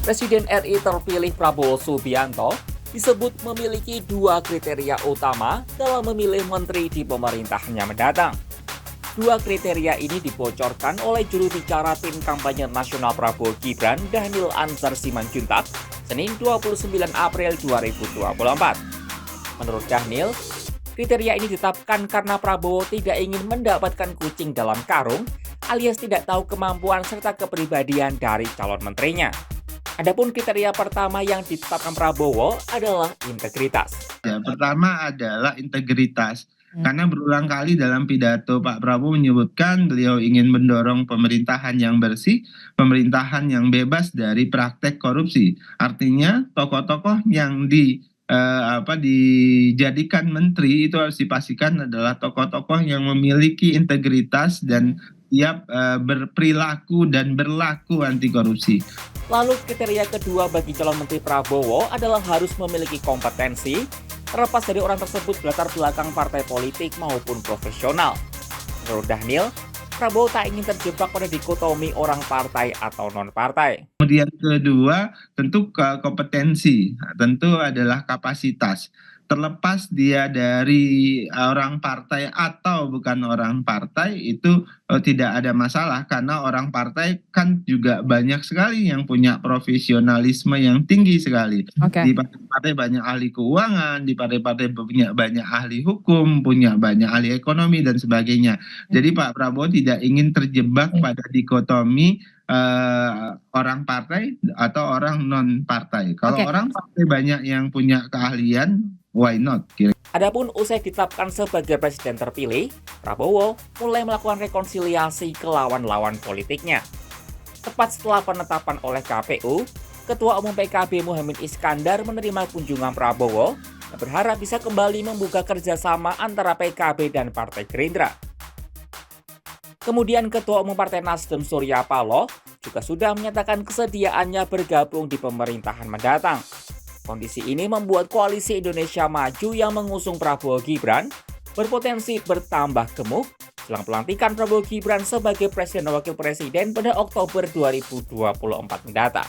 Presiden RI terpilih Prabowo Subianto disebut memiliki dua kriteria utama dalam memilih menteri di pemerintahannya mendatang. Dua kriteria ini dibocorkan oleh juru bicara tim kampanye nasional Prabowo Gibran, Dhanil Anzar Simanjuntak, Senin 29 April 2024. Menurut Dhanil, kriteria ini ditetapkan karena Prabowo tidak ingin mendapatkan kucing dalam karung, alias tidak tahu kemampuan serta kepribadian dari calon menterinya. Adapun kriteria pertama yang ditetapkan Prabowo adalah integritas. Ya, pertama adalah integritas. Karena berulang kali dalam pidato Pak Prabowo menyebutkan beliau ingin mendorong pemerintahan yang bersih, pemerintahan yang bebas dari praktek korupsi. Artinya tokoh-tokoh yang dijadikan menteri itu harus dipastikan adalah tokoh-tokoh yang memiliki integritas dan siap berperilaku dan berlaku anti korupsi. Lalu kriteria kedua bagi calon menteri Prabowo adalah harus memiliki kompetensi, terlepas dari orang tersebut berlatar belakang partai politik maupun profesional. Menurut Dhanil, Prabowo tak ingin terjebak pada dikotomi orang partai atau non-partai. Kemudian kedua, tentu kompetensi, tentu adalah kapasitas. Terlepas dia dari orang partai atau bukan orang partai, itu tidak ada masalah karena orang partai kan juga banyak sekali yang punya profesionalisme yang tinggi sekali. Di partai-partai banyak ahli keuangan, di partai-partai punya banyak ahli hukum, punya banyak ahli ekonomi dan sebagainya. Jadi Pak Prabowo tidak ingin terjebak pada dikotomi orang partai atau orang non partai. Kalau orang partai banyak yang punya keahlian, why not? Adapun usai ditetapkan sebagai presiden terpilih, Prabowo mulai melakukan rekonsiliasi ke lawan-lawan politiknya. Tepat setelah penetapan oleh KPU, Ketua Umum PKB Muhaimin Iskandar menerima kunjungan Prabowo dan berharap bisa kembali membuka kerjasama antara PKB dan Partai Gerindra. Kemudian Ketua Umum Partai Nasdem Surya Paloh juga sudah menyatakan kesediaannya bergabung di pemerintahan mendatang. Kondisi ini membuat Koalisi Indonesia Maju yang mengusung Prabowo Gibran berpotensi bertambah gemuk jelang pelantikan Prabowo Gibran sebagai Presiden dan Wakil Presiden pada Oktober 2024 mendatang.